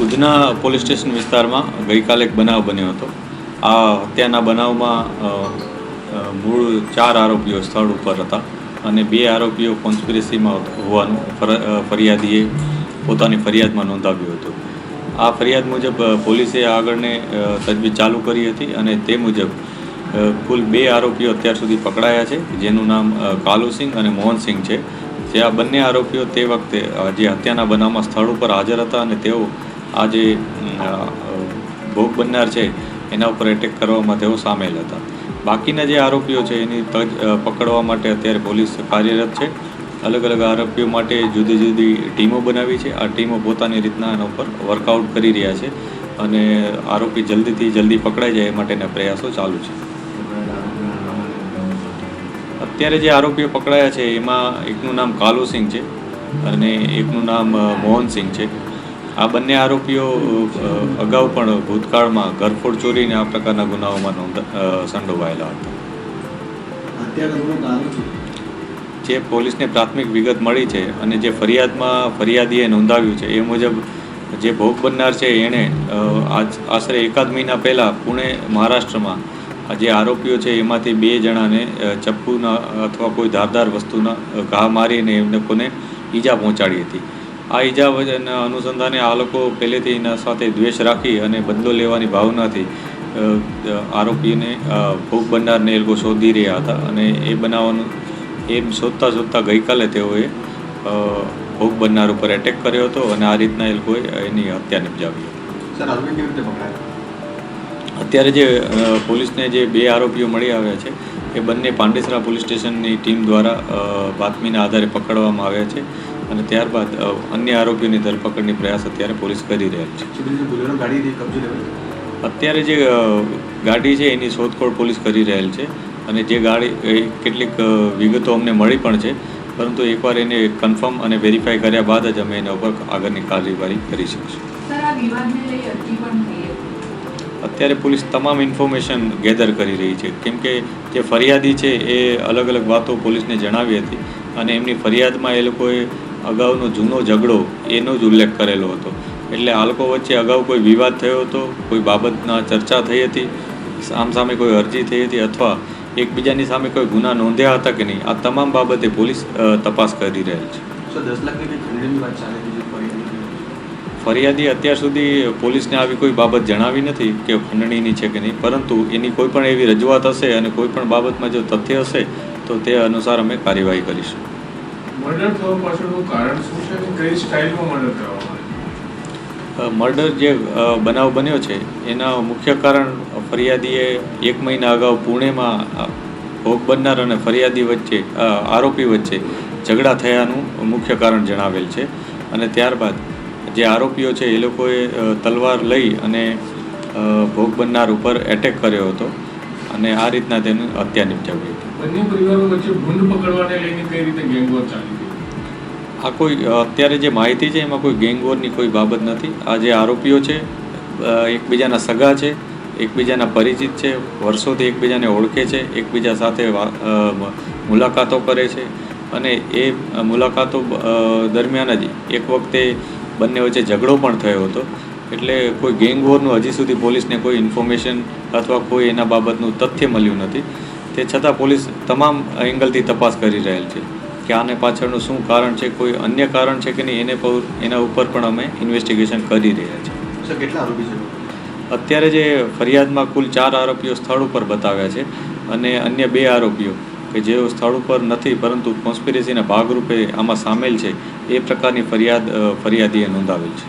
Udhna police station વિસ્તારમાં ગઈકાલે એક બનાવ બન્યો હતો. આ હત્યાના બનાવમાં મૂળ 4 આરોપીઓ સ્થળ ઉપર હતા અને 2 આરોપીઓ કોન્સ્પિરસીમાં હોવાનું ફરિયાદીએ પોતાની ફરિયાદમાં નોંધાવ્યું હતું. આ ફરિયાદ મુજબ પોલીસે આગળને તજવીજ ચાલુ કરી હતી અને તે મુજબ કુલ 2 આરોપીઓ અત્યાર સુધી પકડાયા છે, જેનું નામ કાલુસિંહ અને મોહનસિંહ છે. જે આ બંને આરોપીઓ તે વખતે જે હત્યાના બનાવમાં સ્થળ ઉપર હાજર હતા અને તેઓ આ જે ભોગ બનનાર છે એના ઉપર એટેક કરવામાં તેઓ સામેલ હતા. બાકીના જે આરોપીઓ છે એની પકડવા માટે અત્યારે પોલીસ કાર્યરત છે. અલગ અલગ આરોપીઓ માટે જુદી જુદી ટીમો બનાવી છે. આ ટીમો પોતાની રીતના એના ઉપર વર્કઆઉટ કરી રહ્યા છે અને આરોપી જલ્દીથી જલ્દી પકડાઈ જાય એ માટેના પ્રયાસો ચાલુ છે. અત્યારે જે આરોપીઓ પકડાયા છે એમાં એકનું નામ કાલુસિંહ છે અને એકનું નામ મોહનસિંહ છે. આ બંને આરોપીઓ અગાઉ પણ ભૂતકાળમાં ઘરફોડ ચોરીને આ પ્રકારના ગુનાઓમાં સંડોવાયેલા હતા. જે પોલીસને પ્રાથમિક વિગત મળી છે અને જે ફરિયાદીએ નોંધાવ્યું છે એ મુજબ જે ભોગ બનનાર છે એણે આશરે 1 મહિના પહેલાં પુણે મહારાષ્ટ્રમાં જે આરોપીઓ છે એમાંથી 2 જણાને ચપ્પુના અથવા કોઈ ધારદાર વસ્તુના ઘા મારીને એ લોકોને ઈજા પહોંચાડી હતી. આ ઈજાના અનુસંધાને આ લોકો પહેલેથી એના સાથે દ્વેષ રાખી અને બદલો લેવાની ભાવનાથી આરોપીને ભોગ બનનારને એ લોકો શોધી રહ્યા હતા અને એ બનાવવાનું એમ શોધતા ગઈકાલે તેઓએ ભોગ બનનાર ઉપર એટેક કર્યો હતો અને આ રીતના એ લોકોએ એની હત્યા નિપજાવી હતી. અત્યારે જે પોલીસને જે 2 આરોપીઓ મળી આવ્યા છે એ બંને પાંડેસરા પોલીસ સ્ટેશનની ટીમ દ્વારા બાતમીના આધારે પકડવામાં આવ્યા છે અને ત્યારબાદ અન્ય આરોપીઓની ધરપકડની પ્રયાસ અત્યારે પોલીસ કરી રહેલ છે. અત્યારે જે ગાડી છે એની શોધખોળ પોલીસ કરી રહેલ છે અને જે ગાડી કેટલીક વિગતો અમને મળી પણ છે, પરંતુ એકવાર એને કન્ફર્મ અને વેરીફાઈ કર્યા બાદ જ અમે એના ઉપર આગળની કાર્યવાહી કરી શકીશું. અત્યારે પોલીસ તમામ ઇન્ફોર્મેશન ગેધર કરી રહી છે, કેમ કે જે ફરિયાદી છે એ અલગ અલગ વાતો પોલીસને જણાવી હતી અને એમની ફરિયાદમાં એ લોકોએ અગાઉનો જૂનો ઝઘડો એનો જ ઉલ્લેખ કરેલો હતો. એટલે આ લોકો વચ્ચે અગાઉ કોઈ વિવાદ થયો હતો, કોઈ બાબતના ચર્ચા થઈ હતી, સામસામે કોઈ અરજી થઈ હતી અથવા એકબીજાની સામે કોઈ ગુના નોંધ્યા હતા કે નહીં, આ તમામ બાબતે પોલીસ તપાસ કરી રહેલ છે. ફરિયાદી અત્યાર સુધી પોલીસને આવી કોઈ બાબત જણાવી નથી કે ખંડણીની છે કે નહીં, પરંતુ એની કોઈ પણ એવી રજૂઆત હશે અને કોઈ પણ બાબતમાં જો તથ્ય હશે તો તે અનુસાર અમે કાર્યવાહી કરીશું. મર્ડર જે બનાવ બન્યો છે એના મુખ્ય કારણ ફરિયાદીએ 1 મહિના અગાઉ પુણેમાં ભોગ બનનાર અને ફરિયાદી વચ્ચે આરોપી વચ્ચે ઝઘડા થયાનું મુખ્ય કારણ જણાવેલ છે અને ત્યારબાદ જે આરોપીઓ છે એ લોકોએ તલવાર લઈ અને ભોગ બનનાર ઉપર એટેક કર્યો હતો અને આ રીતના તેની હત્યા નિપજાવી હતી. બંને પરિવારો વચ્ચે ભૂંડ પકડવાને લઈને કઈ રીતે ગેંગવોર ચાલી હતી? આ કોઈ અત્યારે જે માહિતી છે એમાં કોઈ ગેંગવોરની કોઈ બાબત નથી. આ જે આરોપીઓ છે એકબીજાના સગા છે, એકબીજાના પરિચિત છે, વર્ષોથી એકબીજાને ઓળખે છે, એકબીજા સાથે મુલાકાતો કરે છે અને એ મુલાકાતો દરમિયાન જ એક વખતે બંને વચ્ચે ઝઘડો પણ થયો હતો. એટલે કોઈ ગેંગવોરનું હજી સુધી પોલીસને કોઈ ઇન્ફોર્મેશન અથવા કોઈ એના બાબતનું તથ્ય મળ્યું નથી. તે છતાં પોલીસ તમામ એંગલથી તપાસ કરી રહેલ છે કે આને પાછળનું શું કારણ છે, કોઈ અન્ય કારણ છે કે નહીં, એના ઉપર પણ અમે ઇન્વેસ્ટિગેશન કરી રહ્યા છીએ. કેટલા આરોપી છે? અત્યારે જે ફરિયાદમાં કુલ 4 આરોપીઓ સ્થળ ઉપર બતાવ્યા છે અને અન્ય 2 આરોપીઓ કે જેઓ સ્થળ ઉપર નથી પરંતુ કોન્સ્પિરસીના ભાગરૂપે આમાં સામેલ છે એ પ્રકારની ફરિયાદીએ નોંધાવેલ છે.